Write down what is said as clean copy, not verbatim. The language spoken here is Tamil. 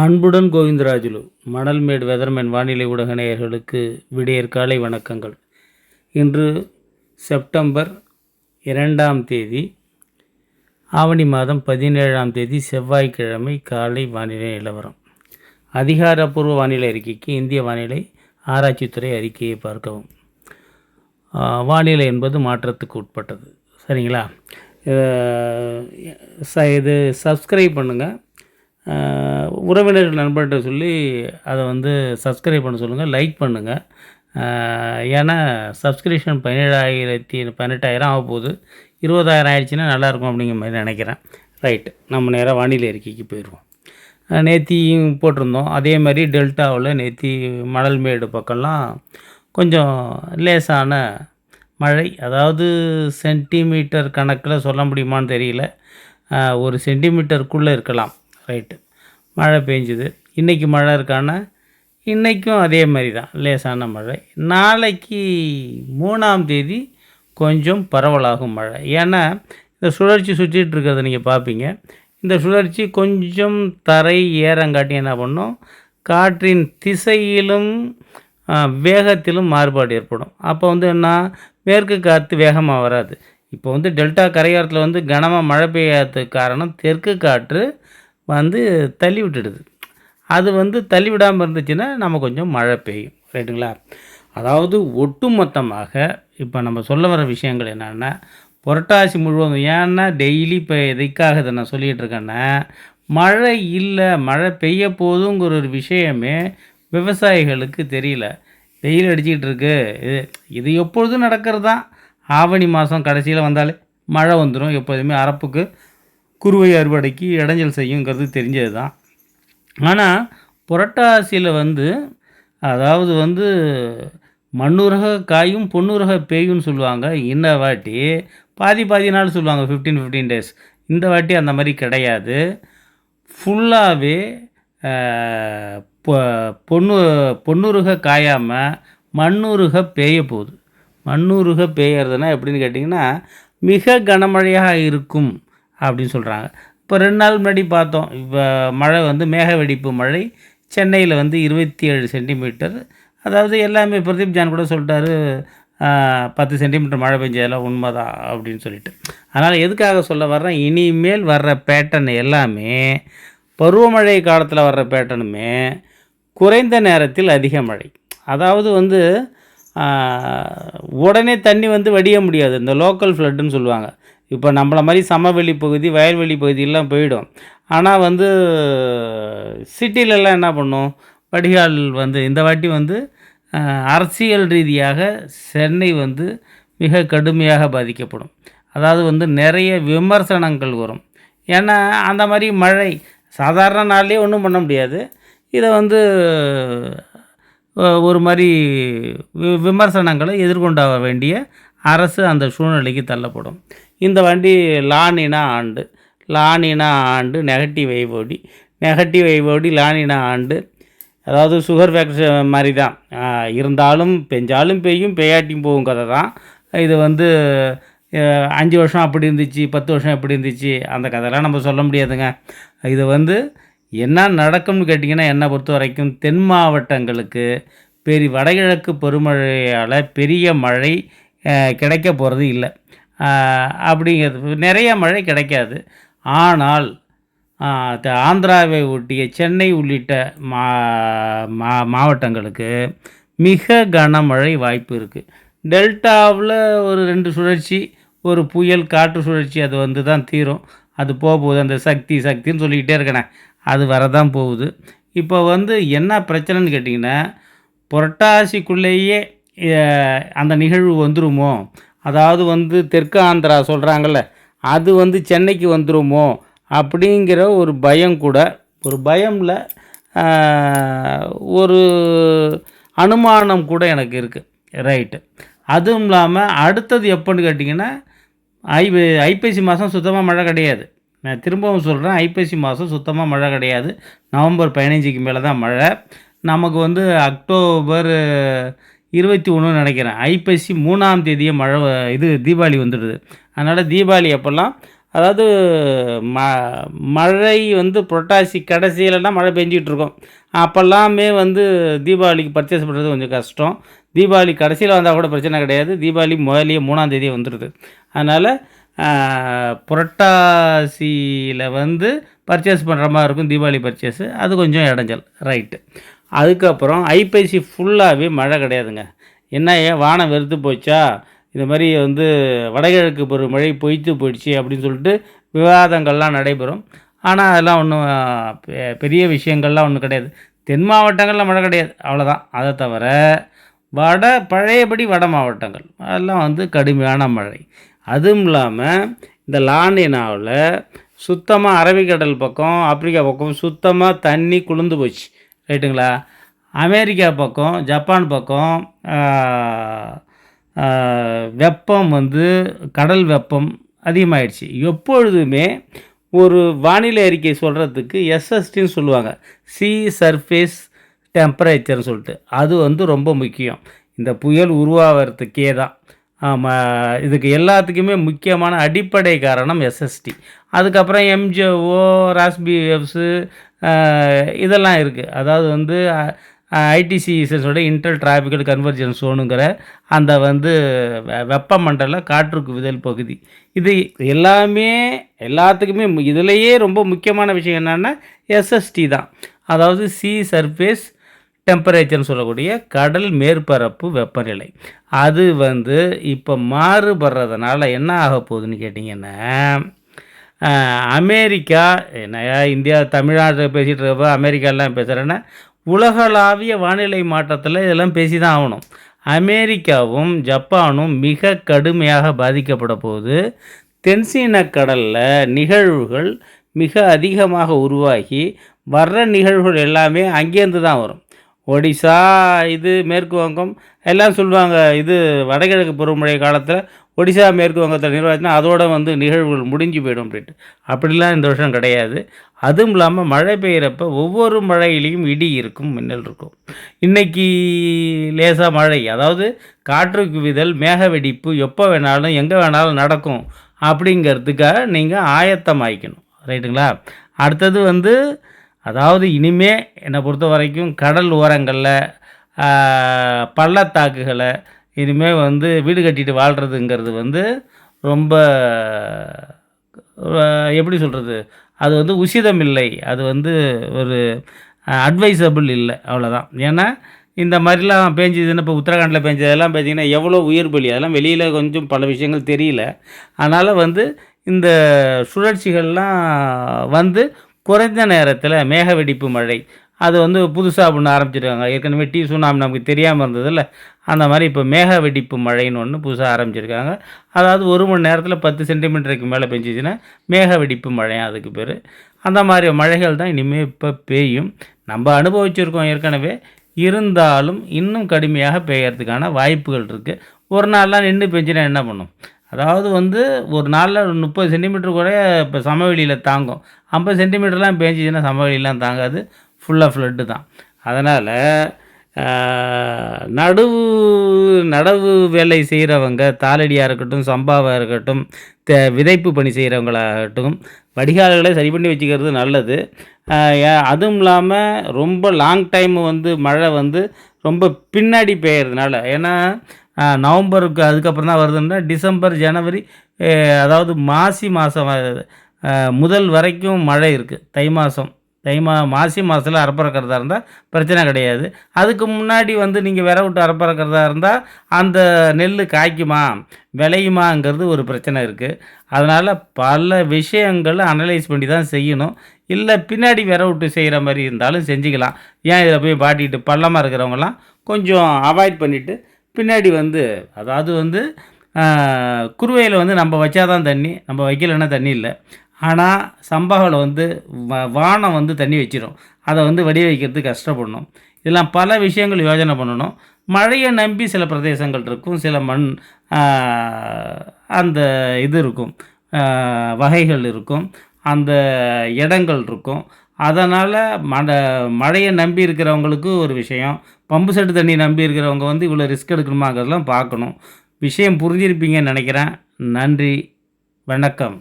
அன்புடன் கோவிந்தராஜுலு மணல்மேடு வெதர்மேன் வானிலை ஊடக நேயர்களுக்கு விடியற் காலை வணக்கங்கள். இன்று செப்டம்பர் 2ஆம் தேதி ஆவணி மாதம் 17ஆம் தேதி செவ்வாய்க்கிழமை காலை வானிலை நிலவரம். அதிகாரப்பூர்வ வானிலை அறிக்கைக்கு இந்திய வானிலை ஆராய்ச்சித்துறை அறிக்கையை பார்க்கவும். வானிலை என்பது மாற்றத்துக்கு உட்பட்டது. சரிங்களா? இது சப்ஸ்கிரைப் பண்ணுங்கள். உறவினர்கள் நண்பர்கிட்ட சொல்லி அதை சப்ஸ்கிரைப் பண்ண சொல்லுங்கள், லைக் பண்ணுங்கள். ஏன்னா சப்ஸ்கிரிப்ஷன் 18,000 ஆக போகுது. 20,000 ஆயிடுச்சுன்னா நல்லாயிருக்கும் அப்படிங்கிற மாதிரி நினைக்கிறேன். ரைட்டு, நம்ம நேராக வானிலை அறிக்கைக்கு போயிடுவோம். நேத்தியும் போட்டிருந்தோம். அதே மாதிரி டெல்டாவில் நேத்தி மணல்மேடு பக்கம்லாம் கொஞ்சம் லேசான மழை, அதாவது சென்டிமீட்டர் கணக்கில் சொல்ல முடியுமான்னு தெரியல, 1 சென்டிமீட்டருக்குள்ளே இருக்கலாம். ரைட்டு, மழை பெஞ்சுது. இன்றைக்கி மழை இருக்கான்னா இன்றைக்கும் அதே மாதிரி தான், லேசான மழை. நாளைக்கு 3ஆம் தேதி கொஞ்சம் பரவலாகும் மழை. ஏன்னா இந்த சுழற்சி சுற்றிட்டு இருக்கிறத நீங்கள் பார்ப்பீங்க. இந்த சுழற்சி கொஞ்சம் தரை ஏறங்காட்டி என்ன பண்ணும், காற்றின் திசையிலும் வேகத்திலும் மாறுபாடு ஏற்படும். அப்போ என்ன, மேற்கு காற்று வேகமாக வராது. இப்போ டெல்டா கரையோரத்தில் கனமாக மழை பெய்யாததுக்கு காரணம் தெற்கு காற்று தள்ளி விட்டுடுது. அது தள்ளி விடாமல் இருந்துச்சுன்னா நம்ம கொஞ்சம் மழை பெய்யும். ரைட்டுங்களா? அதாவது ஒட்டுமொத்தமாக இப்போ நம்ம சொல்ல வர விஷயங்கள் என்னென்னா, புரட்டாசி முழுவதும், ஏன்னா டெய்லி இப்போ எதுக்காக இதை நான் சொல்லிகிட்டு இருக்கேன்னா, மழை இல்லை, மழை பெய்ய போதுங்கிற ஒரு விஷயமே விவசாயிகளுக்கு தெரியல. வெயில் அடிச்சிக்கிட்டு இருக்கு. இது எப்பொழுதும் நடக்கிறது தான். ஆவணி மாதம் கடைசியில் வந்தாலே மழை வந்துடும். எப்போதுமே அரப்புக்கு குறுவை அறுவடைக்கு இடைஞ்சல் செய்யுங்கிறது தெரிஞ்சது தான். ஆனால் புரட்டாசியில் அதாவது மண்ணுரக காயும் பொன்னுரக பேயுன்னு சொல்லுவாங்க. இந்த வாட்டி பாதி நாள் சொல்லுவாங்க, 15 days. இந்த வாட்டி அந்த மாதிரி கிடையாது. ஃபுல்லாகவே பொன்னுருக காயாமல் மண்ணுருக பேய போகுது. மண்ணுருக பேயறதுனா எப்படின்னு கேட்டிங்கன்னா, மிக கனமழையாக இருக்கும் அப்படின்னு சொல்கிறாங்க. இப்போ 2 நாள் முன்னாடி பார்த்தோம், இப்போ மழை மேக வெடிப்பு மழை சென்னையில் 27 சென்டிமீட்டர். அதாவது எல்லாமே பிரதீப் ஜான் கூட சொல்லிட்டாரு, 10 சென்டிமீட்டர் மழை பெஞ்சதெல்லாம் உண்மைதான் அப்படின்னு சொல்லிட்டு. அதனால் எதுக்காக சொல்ல வர்றேன், இனிமேல் வர்ற பேட்டர்ன் எல்லாமே பருவமழை காலத்தில் வர்ற பேட்டர்னுமே குறைந்த நேரத்தில் அதிக மழை. அதாவது உடனே தண்ணி வடிய முடியாது. இந்த லோக்கல் ஃப்ளட்டுன்னு சொல்லுவாங்க. இப்போ நம்மளை மாதிரி சமவெளி பகுதி, வயல்வெளி பகுதியெல்லாம் போயிடும். ஆனால் சிட்டிலெல்லாம் என்ன பண்ணும், வடிகால் இந்த வாட்டி அரசியல் ரீதியாக சென்னை மிக கடுமையாக பாதிக்கப்படும். அதாவது நிறைய விமர்சனங்கள் வரும். ஏன்னா அந்த மாதிரி மழை சாதாரண நாள்லேயே ஒன்றும் பண்ண முடியாது. இதை ஒரு மாதிரி விமர்சனங்களை எதிர்கொண்ட வேண்டிய அரசு அந்த சூழ்நிலைக்கு தள்ளப்படும். இந்த வண்டி லானினா ஆண்டு நெகட்டிவ் வைவோடி லானினா ஆண்டு. அதாவது சுகர் ஃபேக்டரி மாதிரி தான். இருந்தாலும் பெஞ்சாலும் பெய்யும், பெய்யாட்டியும் போகும் கதை தான் இது. 5 வருஷம் அப்படி இருந்துச்சு, 10 வருஷம் எப்படி இருந்துச்சு, அந்த கதையெல்லாம் நம்ம சொல்ல முடியாதுங்க. இது என்ன நடக்கும்னு கேட்டிங்கன்னா, என்னை பொறுத்த வரைக்கும் தென் மாவட்டங்களுக்கு வடகிழக்கு பருவமழையால் பெரிய மழை கிடைக்க போகிறது இல்லை. அப்படிங்கிறது நிறைய மழை கிடைக்காது. ஆனால் ஆந்திராவை ஒட்டிய சென்னை உள்ளிட்ட மாவட்டங்களுக்கு மிக கனமழை வாய்ப்பு இருக்குது. டெல்டாவில் ஒரு 2 சுழற்சி, ஒரு புயல் காற்று சுழற்சி, அது தான் தீரும். அது போகுது. அந்த சக்தின்னு சொல்லிக்கிட்டே இருக்கேனே, அது வரதான் போகுது. இப்போ என்ன பிரச்சனைன்னு கேட்டிங்கன்னா, புரட்டாசிக்குள்ளேயே அந்த நிகழ்வு வந்துருமோ, அதாவது தெற்கு ஆந்திரா சொல்கிறாங்கள்ல, அது சென்னைக்கு வந்துருமோ அப்படிங்கிற ஒரு பயம் கூட, ஒரு பயமில் ஒரு அனுமானம் கூட எனக்கு இருக்குது. ரைட்டு. அதுவும் இல்லாமல் அடுத்தது எப்போன்னு கேட்டிங்கன்னா, ஐப்பசி மாதம் சுத்தமாக மழை கிடையாது. நான் திரும்பவும் சொல்கிறேன், ஐப்பசி மாதம் சுத்தமாக மழை கிடையாது. நவம்பர் 15க்கு மேலே தான் மழை. நமக்கு அக்டோபர் 21 நினைக்கிறேன், ஐப்பசி 3ஆம் தேதியே மழை, தீபாவளி வந்துடுது. அதனால் தீபாவளி அப்போல்லாம் அதாவது ம மழை வந்து புரட்டாசி கடைசியிலலாம் மழை பெஞ்சிகிட்ருக்கும். அப்போல்லாமே வந்து தீபாவளிக்கு பர்ச்சேஸ் பண்ணுறது கொஞ்சம் கஷ்டம். தீபாவளி கடைசியில் வந்தால் கூட பிரச்சனை கிடையாது. தீபாவளி முதல்லயே 3ஆம் தேதியே வந்துடுது. அதனால் புரட்டாசியில் வந்து பர்ச்சேஸ் பண்ணுற மாதிரி இருக்கும் தீபாவளி பர்ச்சேஸு. அது கொஞ்சம் இடைஞ்சல். ரைட்டு. அதுக்கப்புறம் ஐப்பசி ஃபுல்லாகவே மழை கிடையாதுங்க. என்ன ஏன் வானம் வெறுத்து போச்சா, இந்த மாதிரி வந்து வடகிழக்கு பருவமழை பொய்த்து போயிடுச்சு அப்படின்னு சொல்லிட்டு விவாதங்கள்லாம் நடைபெறும். ஆனால் அதெல்லாம் ஒன்றும் பெரிய விஷயங்கள்லாம் ஒன்றும் கிடையாது. தென் மாவட்டங்களில் மழை கிடையாது, அவ்வளோதான். அதை தவிர பழையபடி வட மாவட்டங்கள் அதெல்லாம் வந்து கடுமையான மழை. அதுவும் இல்லாமல் இந்த லானினாவில் சுத்தமாக அரபிக்கடல் பக்கம், ஆப்பிரிக்கா பக்கம் சுத்தமாக தண்ணி குளிர்ந்து போச்சு. ரைட்டுங்களா? அமெரிக்கா பக்கம், ஜப்பான் பக்கம் வெப்பம் வந்து கடல் வெப்பம் அதிகமாகிடுச்சு. எப்பொழுதுமே ஒரு வானிலை அறிக்கை சொல்கிறதுக்கு எஸ்எஸ்டின்னு சொல்லுவாங்க, சி சர்ஃபேஸ் டெம்பரேச்சர்னு சொல்லிட்டு. அது வந்து ரொம்ப முக்கியம். இந்த புயல் உருவாகிறதுக்கே தான். இதுக்கு எல்லாத்துக்குமே முக்கியமான அடிப்படை காரணம் எஸ்எஸ்டி. அதுக்கப்புறம் எம்ஜிஓ, ராஸ்பிஎஃப்ஸு இதெல்லாம் இருக்குது. அதாவது வந்து ஐடிசிஎஸோட இன்டர் டிராபிக்கல் கன்வர்ஜென்ஸ் ஜோனுங்கிற அந்த வந்து வெப்பமண்டல காற்றுக்குவிதல் பகுதி. இது எல்லாத்துக்குமே இதுலேயே ரொம்ப முக்கியமான விஷயம் என்னென்னா எஸ்எஸ்டி தான். அதாவது சி சர்ஃபேஸ் டெம்பரேச்சர்னு சொல்லக்கூடிய கடல் மேற்பரப்பு வெப்பநிலை. அது வந்து இப்போ மாறுபடுறதுனால என்ன ஆக போகுதுன்னு கேட்டிங்கன்னா, அமெரிக்கா இந்தியா தமிழ்நாடு பேசிகிட்டு இருக்கப்போ அமெரிக்காலாம் பேசுகிறேன்னா உலகளாவிய வானிலை மாற்றத்தில் இதெல்லாம் பேசி தான் ஆகணும். அமெரிக்காவும் ஜப்பானும் மிக கடுமையாக பாதிக்கப்பட போகுது. தென்சீன கடலில் நிகழ்வுகள் மிக அதிகமாக உருவாகி வர்ற நிகழ்வுகள் எல்லாமே அங்கேருந்து தான் வரும். ஒடிசா, இது மேற்கு வங்கம் எல்லாம் சொல்லுவாங்க, இது வடகிழக்கு பருவமழை காலத்தில் ஒடிசா மேற்கு வங்கத்தில் நிர்வாகிச்சுன்னா அதோட வந்து நிகழ்வுகள் முடிஞ்சு போயிடும் அப்படின்ட்டு. அப்படிலாம் இந்த வருஷம் கிடையாது. அதுவும் இல்லாமல் மழை பெய்கிறப்ப ஒவ்வொரு மழையிலையும் இடி இருக்கும், மின்னல் இருக்கும். இன்றைக்கி லேசாக மழை, அதாவது காற்று குவிதல், மேக வெடிப்பு எப்போ வேணாலும் எங்கே வேணாலும் நடக்கும் அப்படிங்கிறதுக்காக நீங்கள் ஆயத்தமாகிக்கணும். ரைட்டுங்களா? அடுத்தது வந்து அதாவது இனிமே என்னை பொறுத்த வரைக்கும் கடல் ஓரங்களில் பள்ளத்தாக்குகளை இனிமேல் வந்து வீடு கட்டிட்டு வாழ்கிறதுங்கிறது வந்து ரொம்ப எப்படி சொல்கிறது, அது வந்து உசிதம் இல்லை, அது வந்து ஒரு அட்வைசபிள் இல்லை, அவ்வளோதான். ஏன்னா இந்த மாதிரிலாம் பேஞ்சுதுன்னு இப்போ உத்தரகாண்டில் பேஞ்சதெல்லாம் பார்த்தீங்கன்னா எவ்வளோ உயிர் பலி, அதெல்லாம் வெளியில் கொஞ்சம் பல விஷயங்கள் தெரியல. அதனால் வந்து இந்த சுழற்சிகள்லாம் வந்து குறைந்த நேரத்தில் மேக வெடிப்பு மழை அது வந்து புதுசாக ஒன்று ஆரம்பிச்சிருக்காங்க. ஏற்கனவே சுனாமி நமக்கு தெரியாமல் இருந்ததில்ல, அந்த மாதிரி இப்போ மேக வெடிப்பு மழைன்னு ஒன்று புதுசாக ஆரம்பிச்சிருக்காங்க. அதாவது 1 மணி நேரத்தில் 10 சென்டிமீட்டருக்கு மேலே பெஞ்சிச்சுன்னா மேக வெடிப்பு மழையாக அதுக்கு பேர். அந்த மாதிரி மழைகள் தான் இனிமேல் இப்போ பெய்யும். நம்ம அனுபவிச்சிருக்கோம் ஏற்கனவே, இருந்தாலும் இன்னும் கடுமையாக பெய்யறதுக்கான வாய்ப்புகள் இருக்குது. ஒரு நாள்லாம் நின்று பெஞ்சினா என்ன பண்ணும்? அதாவது வந்து ஒரு நாளில் 30 சென்டிமீட்டர் கூட இப்போ சமவெளியில் தாங்கும். 50 சென்டிமீட்டர்லாம் பேஞ்சிச்சுன்னா சமவெளிலாம் தாங்காது, ஃபுல்லாக ஃப்ளட்டு தான். அதனால் நடவு வேலை செய்கிறவங்க, தாளடியாக இருக்கட்டும், சம்பாவாக இருக்கட்டும், விதைப்பு பணி செய்கிறவங்களாகட்டும், வடிகால்களை சரி பண்ணி வச்சுக்கிறது நல்லது. அதுவும் இல்லாமல் ரொம்ப லாங் டைம் வந்து மழை வந்து ரொம்ப பின்னாடி பெய்யறதுனால, ஏன்னா நவம்பருக்கு அதுக்கப்புறம் தான் வருதுன்னா டிசம்பர், ஜனவரி, அதாவது மாசி மாதம் முதல் வரைக்கும் மழை இருக்குது. மாசி மாதத்தில் அறப்பறக்கிறதா இருந்தால் பிரச்சனை கிடையாது. அதுக்கு முன்னாடி வந்து நீங்கள் விரை விட்டு அறப்பறக்கிறதா இருந்தால் அந்த நெல் காய்க்குமா, விளையுமாங்கிறது ஒரு பிரச்சனை இருக்குது. அதனால் பல விஷயங்களை அனலைஸ் பண்ணி தான் செய்யணும். இல்லை பின்னாடி விரை விட்டு செய்கிற மாதிரி இருந்தாலும் செஞ்சுக்கலாம். ஏன் இதில் போய் பாட்டிட்டு பள்ளமாக இருக்கிறவங்களாம் கொஞ்சம் அவாய்ட் பண்ணிவிட்டு பின்னாடி வந்து, அதாவது வந்து குறுவையில் வந்து நம்ம வச்சா தான் தண்ணி, நம்ம வைக்கலைன்னா தண்ணி இல்லை. ஆனால் சம்பாவில் வந்து வானம் வந்து தண்ணி வச்சிடும், அதை வந்து வடி வைக்கிறதுக்கு கஷ்டப்படணும். இதெல்லாம் பல விஷயங்கள் யோசனை பண்ணணும். மழையை நம்பி சில பிரதேசங்கள் இருக்கும், சில மண் அந்த இது இருக்கும், வகைகள் இருக்கும், அந்த இடங்கள் இருக்கும். அதனால் மழையை நம்பி இருக்கிறவங்களுக்கு ஒரு விஷயம், பம்பு செட்டு தண்ணி நம்பி இருக்கிறவங்க வந்து இவ்வளோ ரிஸ்க் எடுக்கணுமாங்கிறதெல்லாம் பார்க்கணும். விஷயம் புரிஞ்சிருப்பீங்கன்னு நினைக்கிறேன். நன்றி, வணக்கம்.